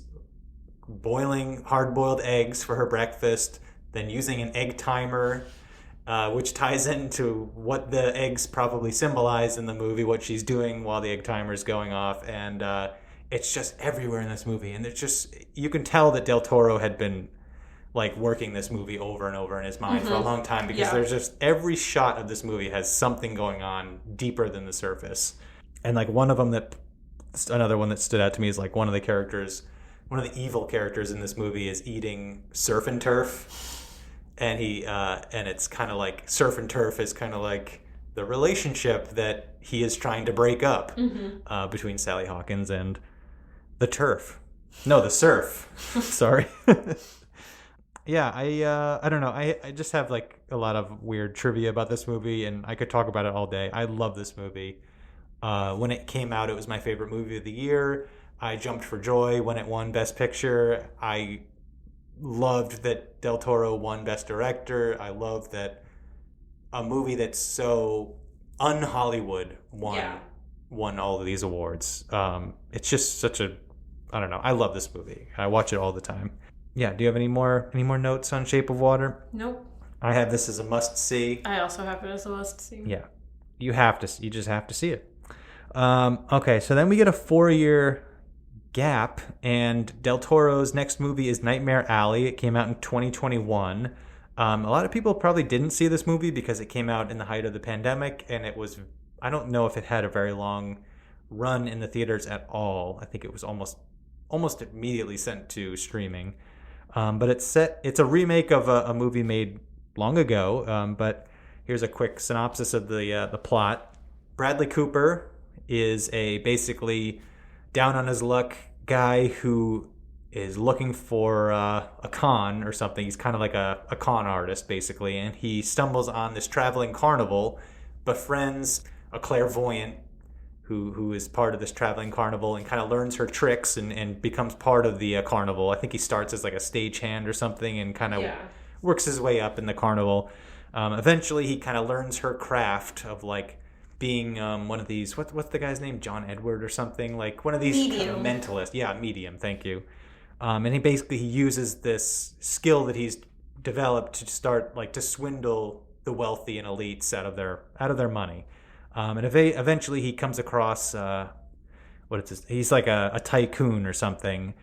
boiling hard-boiled eggs for her breakfast, then using an egg timer, which ties into what the eggs probably symbolize in the movie, what she's doing while the egg timer is going off. And it's just everywhere in this movie. And it's just, you can tell that Del Toro had been like working this movie over and over in his mind for a long time, because there's just every shot of this movie has something going on deeper than the surface. And like another one that stood out to me is like one of the evil characters in this movie is eating surf and turf, and and it's kind of like surf and turf is kind of like the relationship that he is trying to break up between Sally Hawkins and the surf. Sorry. Yeah, I don't know. I just have like a lot of weird trivia about this movie, and I could talk about it all day. I love this movie. When it came out, it was my favorite movie of the year. I jumped for joy when it won Best Picture. I loved that Del Toro won Best Director. I love that a movie that's so un-Hollywood won all of these awards. It's just I don't know. I love this movie. I watch it all the time. Yeah, do you have any more notes on Shape of Water? Nope. I have this as a must-see. I also have it as a must-see. Yeah. You just have to see it. Okay, so then we get a 4-year gap, and Del Toro's next movie is Nightmare Alley. It came out in 2021. A lot of people probably didn't see this movie because it came out in the height of the pandemic, and I don't know if it had a very long run in the theaters at all. I think it was almost immediately sent to streaming. But it's a remake of a movie made long ago. But here's a quick synopsis of the plot. Bradley Cooper is a basically down on his luck guy who is looking for a con or something. He's kind of like a con artist, basically. And he stumbles on this traveling carnival, befriends a clairvoyant who is part of this traveling carnival and kind of learns her tricks and becomes part of the carnival. I think he starts as like a stagehand or something and kind of works his way up in the carnival. Eventually, he kind of learns her craft of like being one of these. What's the guy's name? John Edward or something, like one of these kind of mentalists. Yeah, medium. Thank you. And he uses this skill that he's developed to start like to swindle the wealthy and elites out of their money. And eventually he comes across he's like a tycoon or something,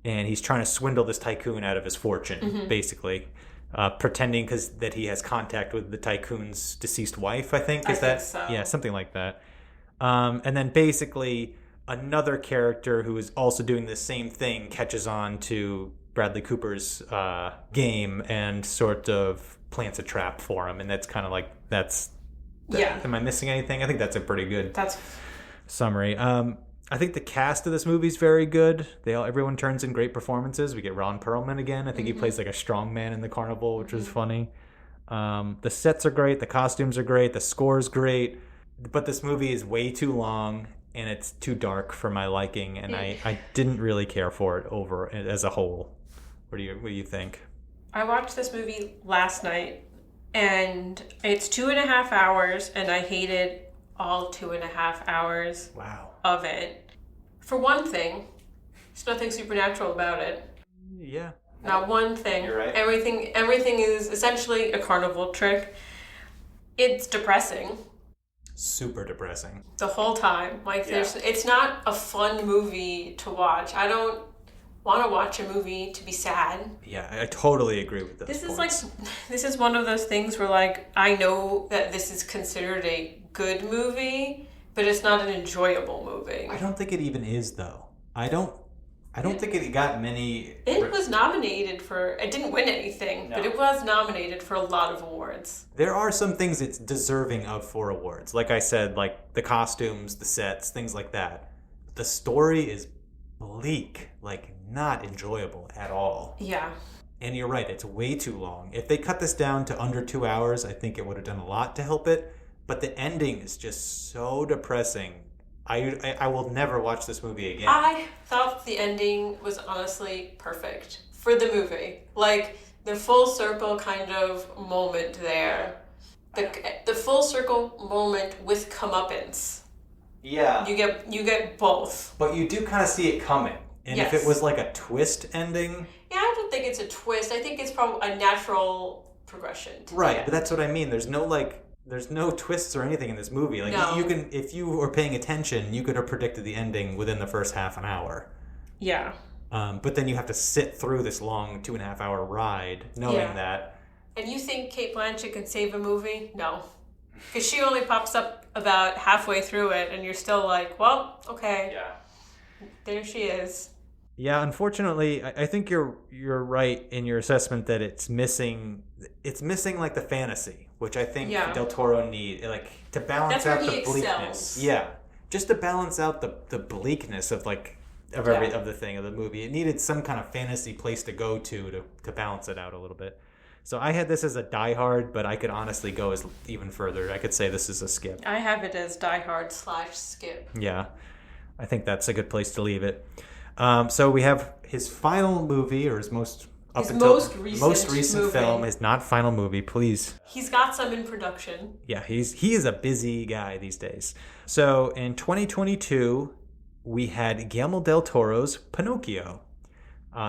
and he's trying to swindle this tycoon out of his fortune, basically, pretending that he has contact with the tycoon's deceased wife. I think so. Yeah, something like that. And then basically another character who is also doing the same thing catches on to Bradley Cooper's game and sort of plants a trap for him, and that's kind of like am I missing anything? I think that's a pretty good summary. I think the cast of this movie is very good. Everyone turns in great performances. We get Ron Perlman again. I think he plays like a strong man in the carnival, which was funny. The sets are great. The costumes are great. The score is great. But this movie is way too long, and it's too dark for my liking, and I didn't really care for it as a whole. What do you think? I watched this movie last night, and it's 2.5 hours, and I hated all 2.5 hours of it. For one thing, there's nothing supernatural about it. Yeah. Not one thing. You're right. Everything is essentially a carnival trick. It's depressing. Super depressing. The whole time. It's not a fun movie to watch. I don't want to watch a movie to be sad. Yeah, I totally agree with those points. This is one of those things where like I know that this is considered a good movie, but it's not an enjoyable movie. I don't think it even is though. I don't think it got many. It was nominated for. It didn't win anything, but it was nominated for a lot of awards. There are some things it's deserving of for awards. Like I said, like the costumes, the sets, things like that. The story is bleak, like not enjoyable at all. Yeah. And you're right, it's way too long. If they cut this down to under 2 hours, I think it would have done a lot to help it. But the ending is just so depressing. I will never watch this movie again. I thought the ending was honestly perfect for the movie. Like the full circle kind of moment there. The full circle moment with comeuppance. Yeah. You get both. But you do kind of see it coming. And if it was like a twist ending... Yeah, I don't think it's a twist. I think it's probably a natural progression. Right, but that's what I mean. There's no twists or anything in this movie. Like you can, if you were paying attention, you could have predicted the ending within the first half an hour. Yeah. But then you have to sit through this long 2.5 hour ride knowing that. And you think Cate Blanchett can save a movie? No. Because she only pops up about halfway through it, and you're still like, well, okay. Yeah. There she is. Yeah, unfortunately, I think you're right in your assessment that it's missing like the fantasy, which I think Del Toro need to balance out the bleakness. Yeah, just to balance out the bleakness of of the movie. It needed some kind of fantasy place to go to balance it out a little bit. So I had this as a Die Hard, but I could honestly go even further. I could say this is a skip. I have it as Die Hard / skip. Yeah, I think that's a good place to leave it. So we have his final movie, or his most recent film, his not final movie, please. He's got some in production. Yeah, he is a busy guy these days. So in 2022, we had Guillermo Del Toro's Pinocchio.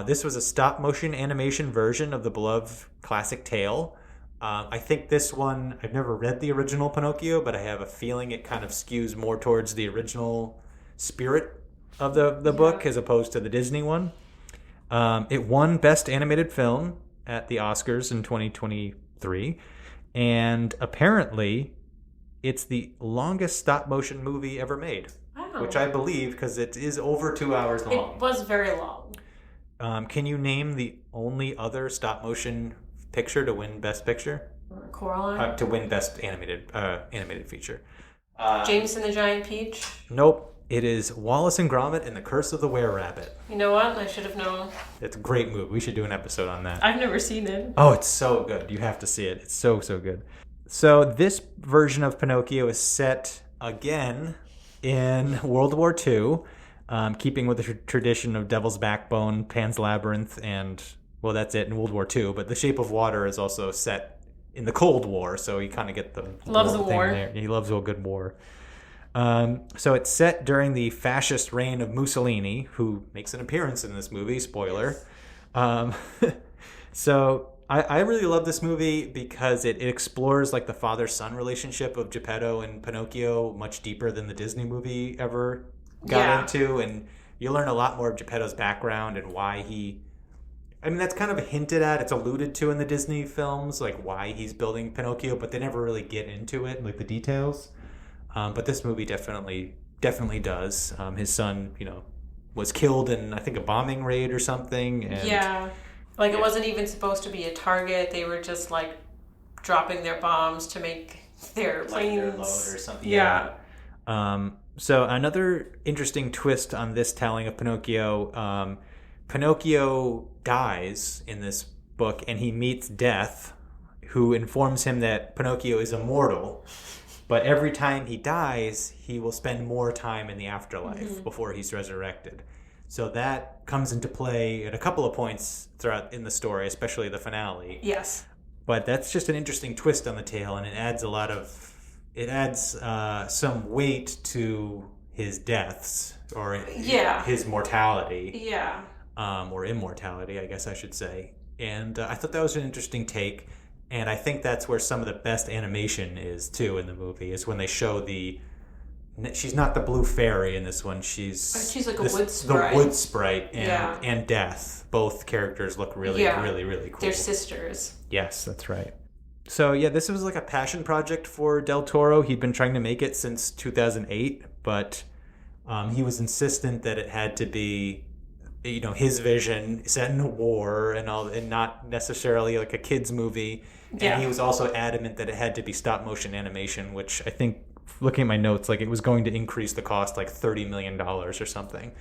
This was a stop-motion animation version of the beloved classic tale. I think this one, I've never read the original Pinocchio, but I have a feeling it kind of skews more towards the original spirit of the book as opposed to the Disney one. It won Best Animated Film at the Oscars in 2023, and apparently it's the longest stop-motion movie ever made. Wow. Which I believe, because it is over 2 hours long. It was very long. Can you name the only other stop-motion picture to win Best Picture? Coraline? To win Best Animated Feature. James and the Giant Peach? Nope. It is Wallace and Gromit and the Curse of the Were-Rabbit. You know what? I should have known. It's a great movie. We should do an episode on that. I've never seen it. Oh, it's so good. You have to see it. It's so, so good. So this version of Pinocchio is set again in World War II, keeping with the tradition of Devil's Backbone, Pan's Labyrinth, and, well, that's it in World War II. But The Shape of Water is also set in the Cold War, so you kind of get the loves the war. There. He loves a good war. So it's set during the fascist reign of Mussolini, who makes an appearance in this movie. Spoiler. So I really love this movie because it explores like the father-son relationship of Geppetto and Pinocchio much deeper than the Disney movie ever got into, and you learn a lot more of Geppetto's background and why he. I mean, that's kind of hinted at. It's alluded to in the Disney films, like why he's building Pinocchio, but they never really get into it, like the details. But this movie definitely does. His son, was killed in, I think, a bombing raid or something. And, it wasn't even supposed to be a target. They were just like dropping their bombs to make their planes their load or something. Yeah. So another interesting twist on this telling of Pinocchio. Pinocchio dies in this book, and he meets Death, who informs him that Pinocchio is immortal, but every time he dies, he will spend more time in the afterlife before he's resurrected. So that comes into play at a couple of points throughout in the story, especially the finale. Yes. But that's just an interesting twist on the tale, and it adds some weight to his deaths or his mortality. Yeah. Or immortality, I guess I should say. And I thought that was an interesting take. And I think that's where some of the best animation is, too, in the movie, is when they show she's not the blue fairy in this one. She's like a wood sprite. The wood sprite and Death. Both characters look really, really, really cool. They're sisters. Yes, that's right. So, this was like a passion project for Del Toro. He'd been trying to make it since 2008, but he was insistent that it had to be his vision set in a war and all, and not necessarily like a kid's movie. And he was also adamant that it had to be stop motion animation, which I think, looking at my notes, like it was going to increase the cost like $30 million or something,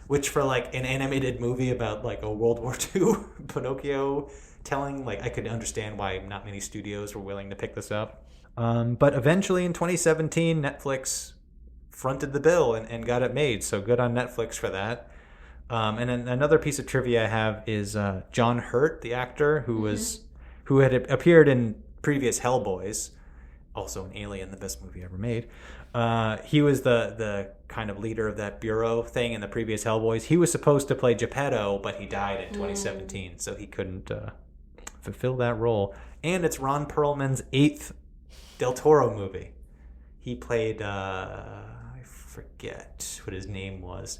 which for like an animated movie about like a World War II Pinocchio telling, like I could understand why not many studios were willing to pick this up. But eventually in 2017, Netflix fronted the bill and got it made. So good on Netflix for that. And then another piece of trivia I have is John Hurt, the actor who had appeared in previous Hellboys, also an Alien, the best movie ever made. He was the kind of leader of that bureau thing in the previous Hellboys. He was supposed to play Geppetto, but he died in 2017, so he couldn't fulfill that role. And it's Ron Perlman's 8th Del Toro movie. He played, I forget what his name was.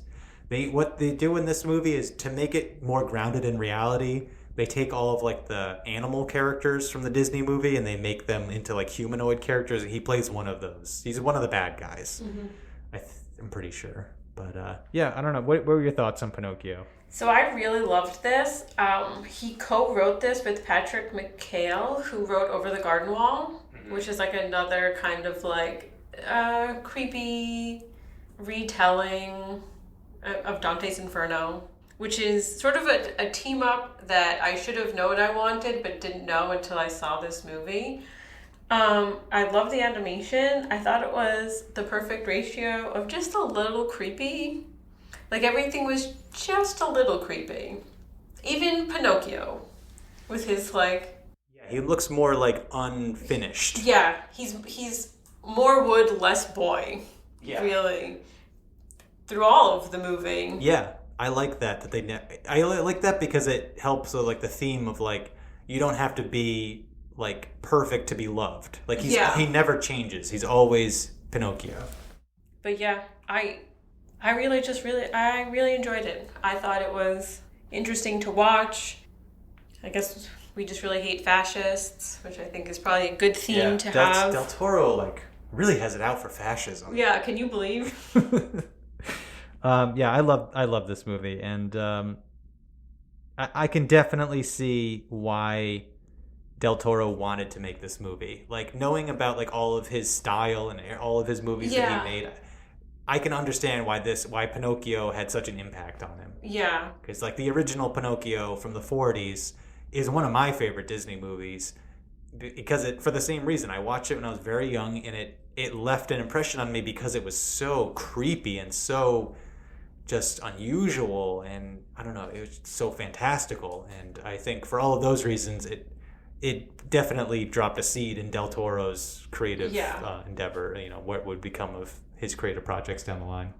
What they do in this movie is to make it more grounded in reality. They take all of like the animal characters from the Disney movie and they make them into like humanoid characters. He plays one of those. He's one of the bad guys. I'm pretty sure. But I don't know. What were your thoughts on Pinocchio? So I really loved this. He co-wrote this with Patrick McHale, who wrote Over the Garden Wall, which is like another kind of like creepy retelling of Dante's Inferno, which is sort of a team up that I should have known I wanted but didn't know until I saw this movie. I love the animation. I thought it was the perfect ratio of just a little creepy. Like everything was just a little creepy. Even Pinocchio with his like... Yeah, he looks more like unfinished. Yeah, he's more wood, less boy. Yeah. Really. Through all of the movie. Yeah, I like that I like that because it helps with like the theme of like you don't have to be like perfect to be loved. Like he never changes. He's always Pinocchio. But yeah, I really enjoyed it. I thought it was interesting to watch. I guess we just really hate fascists, which I think is probably a good theme to have. Del Toro like really has it out for fascism. Yeah, can you believe? I love this movie, and I can definitely see why Del Toro wanted to make this movie. Like knowing about like all of his style and all of his movies that he made, I can understand why Pinocchio had such an impact on him. Yeah, because like the original Pinocchio from the 40s is one of my favorite Disney movies because for the same reason. I watched it when I was very young, and it left an impression on me because it was so creepy and so just unusual, and I don't know, it was so fantastical. And I think for all of those reasons, it definitely dropped a seed in Del Toro's creative endeavor, what would become of his creative projects down the line.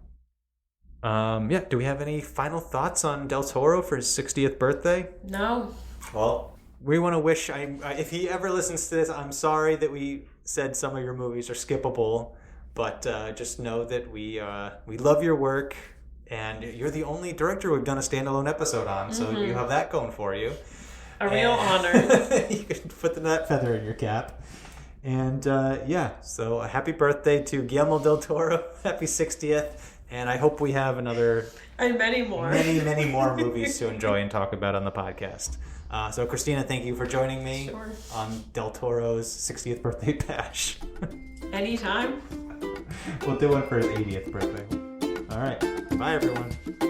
Do we have any final thoughts on Del Toro for his 60th birthday? No. Well, we want to wish, if he ever listens to this, I'm sorry that we said some of your movies are skippable, but just know that we love your work, and you're the only director we've done a standalone episode on, so you have that going for you. A real honor. You can put that feather in your cap. And so a happy birthday to Guillermo Del Toro. Happy 60th. And I hope we have another... And many more. Many more movies to enjoy and talk about on the podcast. So Kristina, thank you for joining me on Del Toro's 60th birthday bash. Anytime. We'll do one for his 80th birthday. All right. Bye, everyone.